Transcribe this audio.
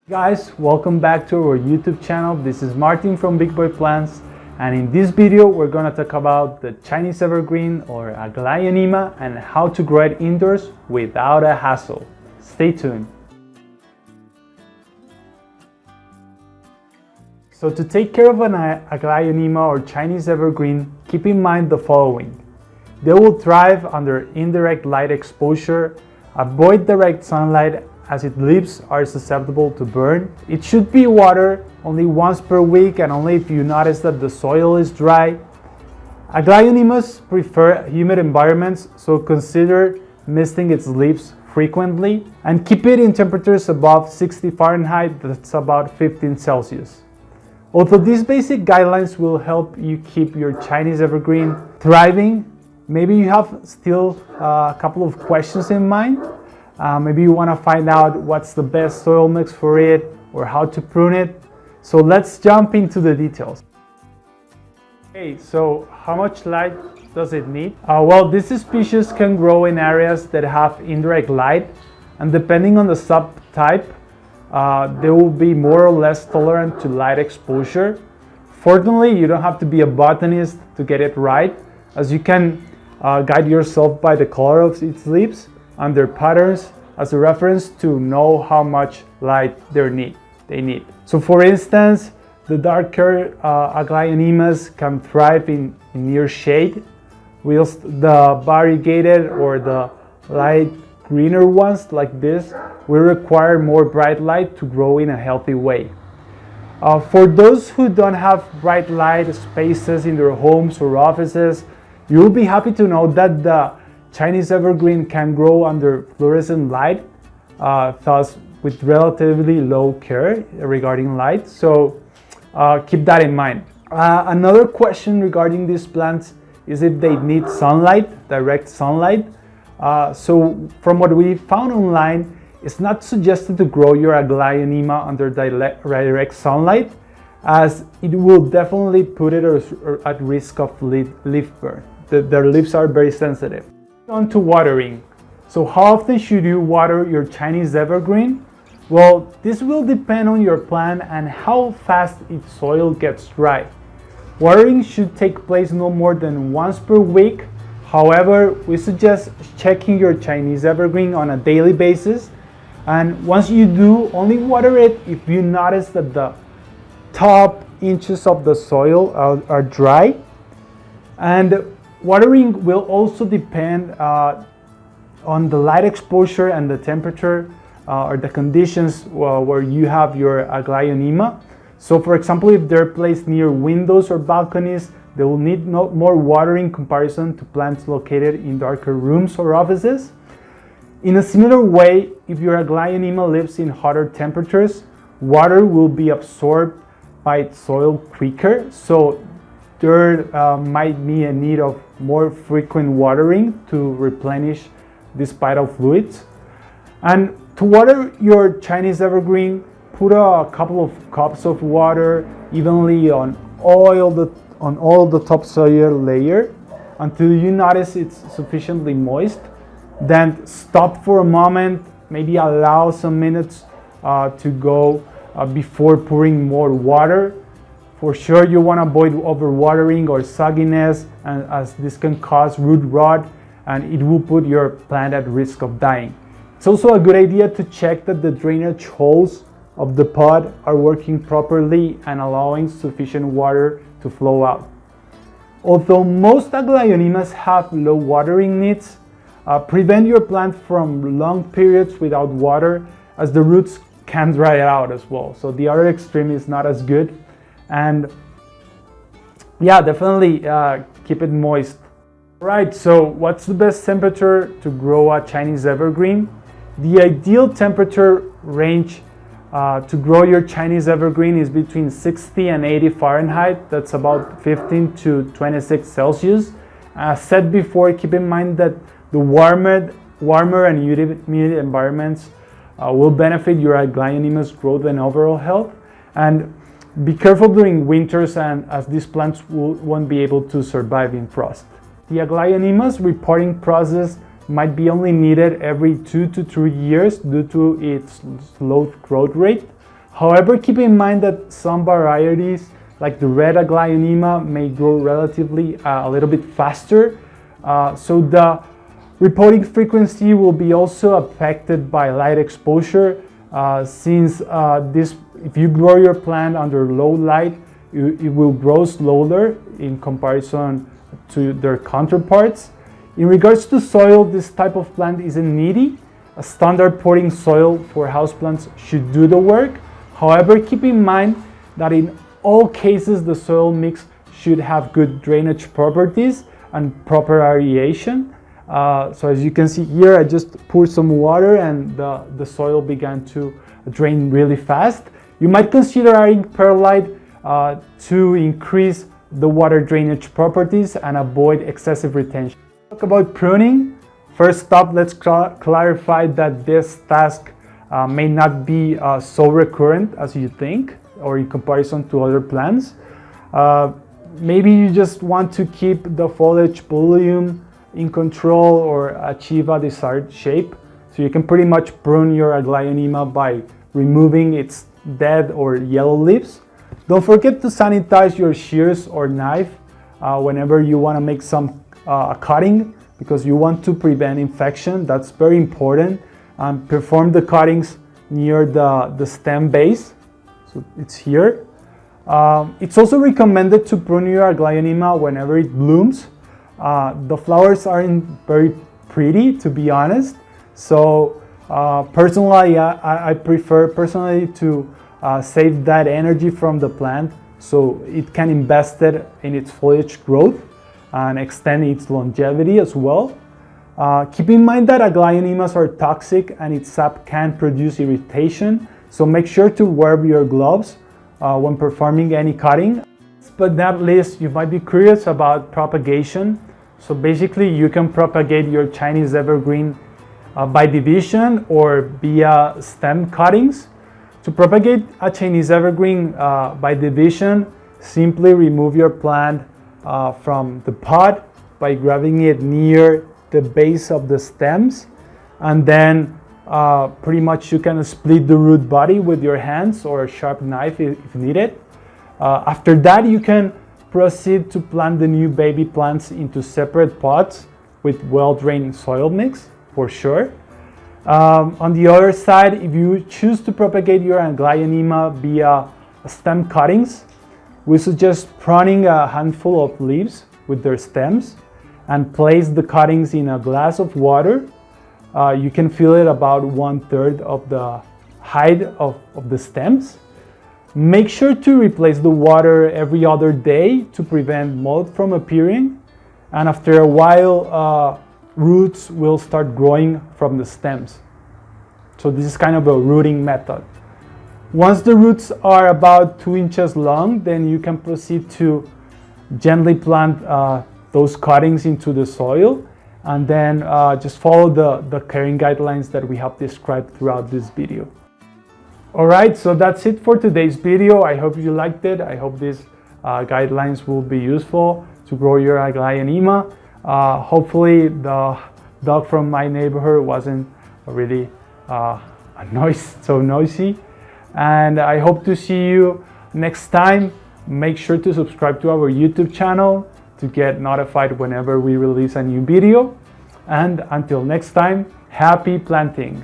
Guys, welcome back to our YouTube channel. This is Martin from Big Boy Plants, and in this video we're going to talk about the Chinese evergreen or Aglaonema and how to grow it indoors without a hassle. Stay tuned. So to take care of an Aglaonema or Chinese evergreen, keep in mind the following. They will thrive under indirect light exposure, avoid direct sunlight as its leaves are susceptible to burn. It should be watered only once per week and only if you notice that the soil is dry. Aglaonemas prefer humid environments, so consider misting its leaves frequently and keep it in temperatures above 60 Fahrenheit, that's about 15 Celsius. Although these basic guidelines will help you keep your Chinese evergreen thriving, maybe you have still a couple of questions in mind. Maybe you want to find out what's the best soil mix for it or how to prune it. So let's jump into the details. Okay, so how much light does it need? Well, this species can grow in areas that have indirect light, and depending on the subtype, they will be more or less tolerant to light exposure. Fortunately, you don't have to be a botanist to get it right, as you can guide yourself by the color of its leaves and their patterns as a reference to know how much light they need. So for instance, the darker Aglaonemas can thrive in near shade, whilst the variegated or the light greener ones like this will require more bright light to grow in a healthy way. For those who don't have bright light spaces in their homes or offices, you'll be happy to know that the Chinese evergreen can grow under fluorescent light, thus with relatively low care regarding light, so keep that in mind. Another question regarding these plants is if they need sunlight, direct sunlight. So from what we found online, it's not suggested to grow your Aglaonema under direct sunlight, as it will definitely put it at risk of leaf burn. Their leaves are very sensitive. On to watering. So how often should you water your Chinese evergreen? Well, this will depend on your plant and how fast its soil gets dry. Watering should take place no more than once per week. However, we suggest checking your Chinese evergreen on a daily basis, and once you do, only water it if you notice that the top inches of the soil are dry. And watering will also depend on the light exposure and the temperature or the conditions where you have your Aglaonema. So for example, if they're placed near windows or balconies, they will need more water in comparison to plants located in darker rooms or offices. In a similar way, if your Aglaonema lives in hotter temperatures, water will be absorbed by its soil quicker, so there might be a need of more frequent watering to replenish these vital fluids. And to water your Chinese evergreen, put a couple of cups of water evenly on all the topsoil layer until you notice it's sufficiently moist. Then stop for a moment, maybe allow some minutes to go before pouring more water. For sure, you want to avoid overwatering or sogginess, and as this can cause root rot and it will put your plant at risk of dying. It's also a good idea to check that the drainage holes of the pot are working properly and allowing sufficient water to flow out. Although most Aglaonemas have low watering needs, prevent your plant from long periods without water, as the roots can dry out as well. So the other extreme is not as good. And yeah, definitely keep it moist. Right, so what's the best temperature to grow a Chinese evergreen? The ideal temperature range to grow your Chinese evergreen is between 60 and 80 Fahrenheit. That's about 15 to 26 Celsius. As said before, keep in mind that the warmer and humid environments will benefit your Aglaonema's growth and overall health. And be careful during winters, and as these plants won't be able to survive in frost. The Aglaonema's reporting process might be only needed every 2 to 3 years due to its slow growth rate. However, keep in mind that some varieties like the red Aglaonema may grow relatively a little bit faster. So the reporting frequency will be also affected by light exposure, since if you grow your plant under low light, it will grow slower in comparison to their counterparts. In regards to soil, this type of plant isn't needy. A standard potting soil for houseplants should do the work. However, keep in mind that in all cases, the soil mix should have good drainage properties and proper aeration. So as you can see here, I just poured some water and the soil began to drain really fast. You might consider adding perlite to increase the water drainage properties and avoid excessive retention. Talk about pruning. First up, let's clarify that this task may not be so recurrent as you think, or in comparison to other plants. Maybe you just want to keep the foliage volume in control or achieve a desired shape. So you can pretty much prune your Aglaonema by removing its dead or yellow leaves. Don't forget to sanitize your shears or knife whenever you want to make some cutting, because you want to prevent infection. That's very important. Perform the cuttings near the stem base. So it's here. It's also recommended to prune your Aglaonema whenever it blooms. The flowers aren't very pretty, to be honest. So personally, I prefer to save that energy from the plant so it can invest it in its foliage growth and extend its longevity as well. Keep in mind that Aglaonemas are toxic and its sap can produce irritation, so make sure to wear your gloves when performing any cutting. But not least, you might be curious about propagation. So basically, you can propagate your Chinese evergreen by division or via stem cuttings. To propagate a Chinese evergreen by division, simply remove your plant from the pot by grabbing it near the base of the stems, and then pretty much you can split the root body with your hands or a sharp knife if needed. After that, you can proceed to plant the new baby plants into separate pots with well-drained soil mix for sure. On the other side, if you choose to propagate your Aglaonema via stem cuttings, we suggest pruning a handful of leaves with their stems and place the cuttings in a glass of water. You can fill it about 1/3 of the height of the stems. Make sure to replace the water every other day to prevent mold from appearing. And after a while, roots will start growing from the stems. So this is kind of a rooting method. Once the roots are about 2 inches long, then you can proceed to gently plant those cuttings into the soil, and then just follow the caring guidelines that we have described throughout this video. Alright, so that's it for today's video. I hope you liked it. I hope these guidelines will be useful to grow your Aglaonema. Hopefully the dog from my neighborhood wasn't really so noisy. And I hope to see you next time. Make sure to subscribe to our YouTube channel to get notified whenever we release a new video. And until next time, happy planting!